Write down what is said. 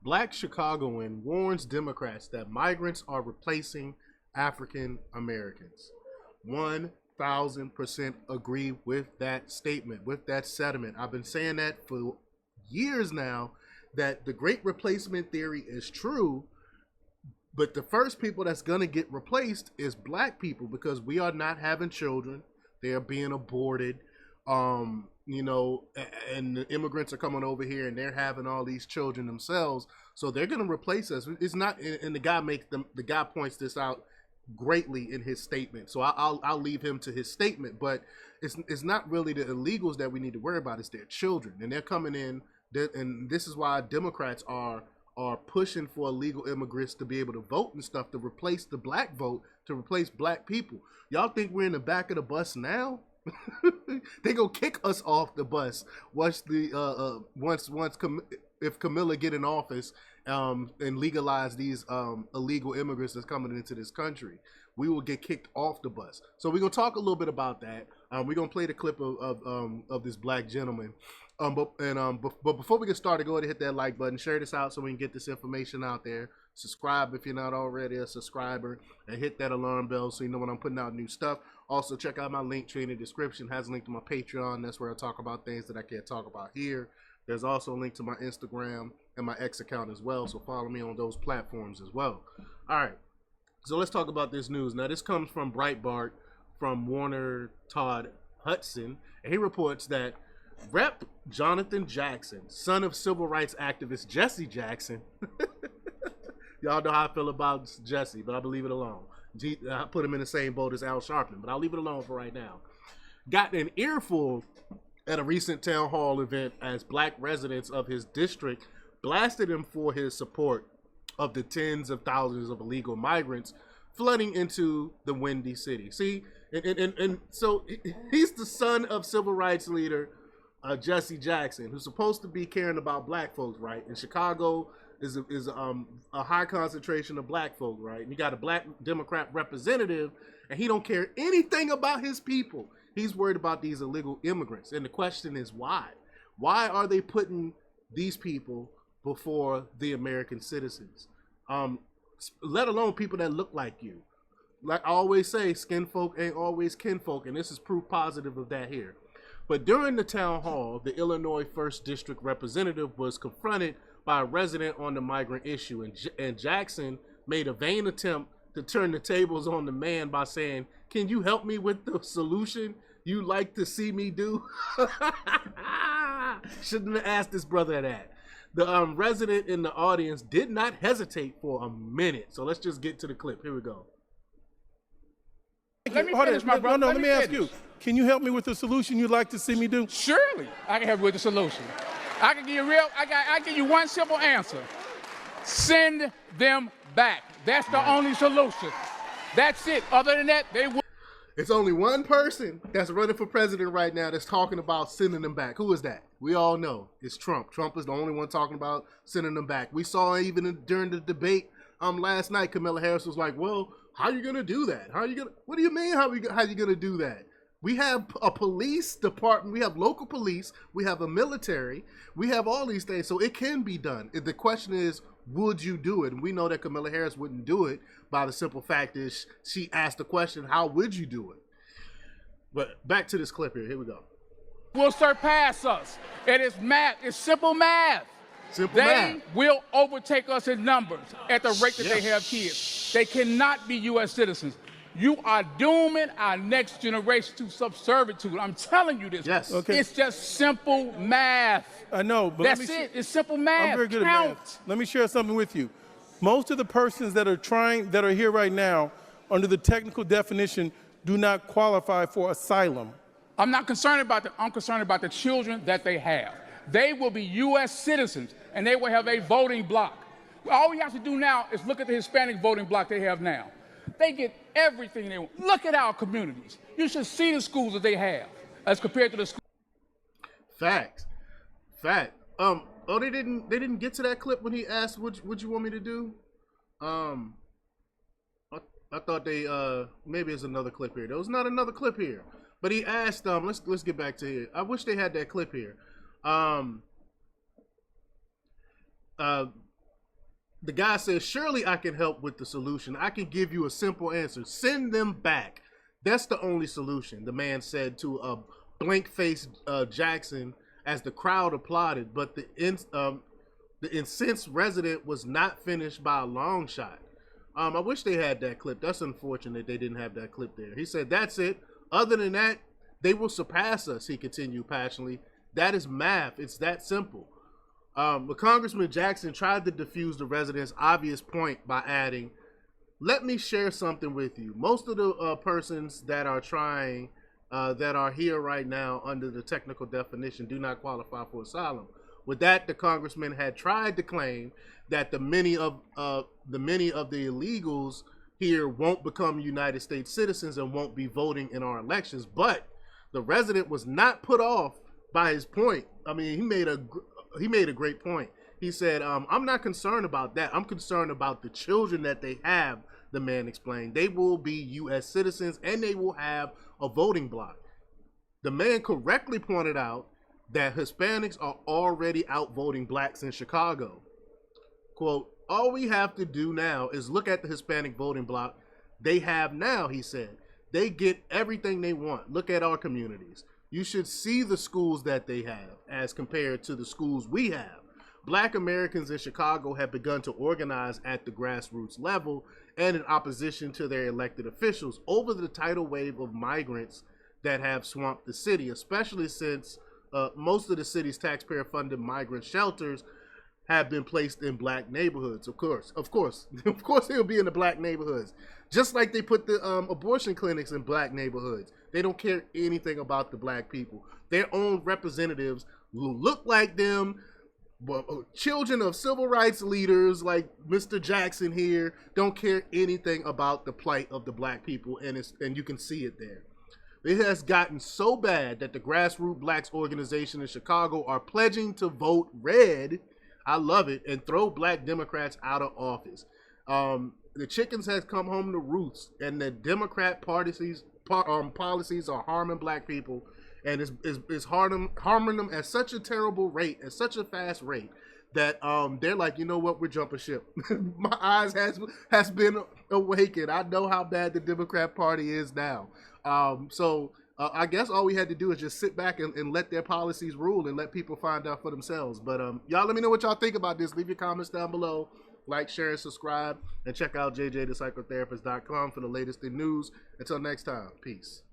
Black Chicagoan warns Democrats that migrants are replacing African Americans. 1,000% agree with that statement, with that sentiment. I've been saying that for years now, that the great replacement theory is true, but the first people that's going to get replaced is black people, because we are not having children. They are being aborted. You know, and the immigrants are coming over here and they're having all these children themselves. So they're going to replace us. It's not, and the guy points this out greatly in his statement. So I'll leave him to his statement, but it's not really the illegals that we need to worry about. It's their children, and they're coming in. And this is why Democrats are pushing for illegal immigrants to be able to vote and stuff, to replace the black vote, to replace black people. Y'all think we're in the back of the bus now? They gonna kick us off the bus once if Camilla get in office and legalize these illegal immigrants that's coming into this country. We will get kicked off the bus. So we're gonna talk a little bit about that. We're gonna play the clip of this black gentleman. But before we get started, go ahead and hit that like button, share this out so we can get this information out there. Subscribe if you're not already a subscriber, and hit that alarm bell so you know when I'm putting out new stuff. Also, check out my link tree in the description. It has a link to my Patreon. That's where I talk about things that I can't talk about here. There's also a link to my Instagram and my X account as well, so follow me on those platforms as well. All right, so let's talk about this news. Now, this comes from Breitbart, from Warner Todd Hudson, and he reports that Rep. Jonathan Jackson, son of civil rights activist Jesse Jackson, y'all know how I feel about Jesse, but I'll leave it alone. I put him in the same boat as Al Sharpton, but I'll leave it alone for right now. Got an earful at a recent town hall event as black residents of his district blasted him for his support of the tens of thousands of illegal migrants flooding into the Windy City. See, and so he's the son of civil rights leader Jesse Jackson, who's supposed to be caring about black folks, right? In Chicago is a high concentration of black folk, right? And you got a black Democrat representative, and he don't care anything about his people. He's worried about these illegal immigrants. And the question is why? Why are they putting these people before the American citizens? Let alone people that look like you. Like I always say, skin folk ain't always kinfolk, and this is proof positive of that here. But during the town hall, the Illinois 1st District representative was confronted by a resident on the migrant issue, and Jackson made a vain attempt to turn the tables on the man by saying, "Can you help me with the solution you like to see me do?" Shouldn't have asked this brother that. The resident in the audience did not hesitate for a minute. So let's just get to the clip. Here we go. Let me finish, my brother. No, let me ask you. Can you help me with the solution you'd like to see me do? Surely, I can help you with the solution. I can give you I give you one simple answer. Send them back. That's the only solution. That's it. Other than that, they will. It's only one person that's running for president right now that's talking about sending them back. Who is that? We all know it's Trump. Trump is the only one talking about sending them back. We saw even during the debate last night, Kamala Harris was like, "Well, how are you gonna do that? What do you mean? How you gonna do that? We have a police department. We have local police. We have a military. We have all these things, so it can be done. The question is, would you do it?" And we know that Kamala Harris wouldn't do it by the simple fact is she asked the question, "How would you do it?" But back to this clip here. Here we go. Will surpass us. It is math. It's simple math. Simple They math. will overtake us in numbers at the rate that they have kids. They cannot be U.S. citizens. You are dooming our next generation to subservitude. I'm telling you this. Yes. Okay. It's just simple math. I know, but That's it. It's simple math. I'm very good Count. at math. Let me share something with you. Most of the persons that are here right now, under the technical definition, do not qualify for asylum. I'm not concerned about that. I'm concerned about the children that they have. They will be U.S. citizens, and they will have a voting block. All we have to do now is look at the Hispanic voting block they have now. They get everything they want. Look at our communities. You should see the schools that they have as compared to the schools. Fact. Oh, they didn't get to that clip when he asked what you want me to do. I thought they maybe it's another clip here. There was not another clip here. But he asked let's get back to it. I wish they had that clip here. The guy says, surely I can help with the solution. I can give you a simple answer. Send them back. That's the only solution, the man said to a blank-faced Jackson as the crowd applauded. But the incensed resident was not finished by a long shot. I wish they had that clip. That's unfortunate they didn't have that clip there. He said, that's it. Other than that, they will surpass us, he continued passionately. That is math. It's that simple. But Congressman Jackson tried to defuse the resident's obvious point by adding, let me share something with you. Most of the persons that are trying, that are here right now under the technical definition do not qualify for asylum. With that, the congressman had tried to claim that the many of the illegals here won't become United States citizens and won't be voting in our elections. But the resident was not put off by his point. I mean, he made a great point. He said, I'm not concerned about that. I'm concerned about the children that they have, the man explained. They will be U.S. citizens and they will have a voting bloc. The man correctly pointed out that Hispanics are already outvoting blacks in Chicago. Quote, all we have to do now is look at the Hispanic voting bloc they have now, he said. They get everything they want. Look at our communities. You should see the schools that they have as compared to the schools we have. Black Americans in Chicago have begun to organize at the grassroots level and in opposition to their elected officials over the tidal wave of migrants that have swamped the city, especially since most of the city's taxpayer-funded migrant shelters have been placed in black neighborhoods. Of course, they'll be in the black neighborhoods. Just like they put the abortion clinics in black neighborhoods. They don't care anything about the black people. Their own representatives who look like them, but children of civil rights leaders like Mr. Jackson here, don't care anything about the plight of the black people, and you can see it there. It has gotten so bad that the Grassroots Blacks organization in Chicago are pledging to vote red, I love it, and throw black Democrats out of office. The chickens has come home to roost, and the Democrat policies are harming black people, and it's harming them at such a terrible rate, at such a fast rate, that they're like, you know what, we're jumping ship. My eyes has been awakened. I know how bad the Democrat Party is now. So I guess all we had to do is just sit back and let their policies rule and let people find out for themselves. But y'all let me know what y'all think about this. Leave your comments down below. Like, share, and subscribe. And check out jjthepsychotherapist.com for the latest in news. Until next time, peace.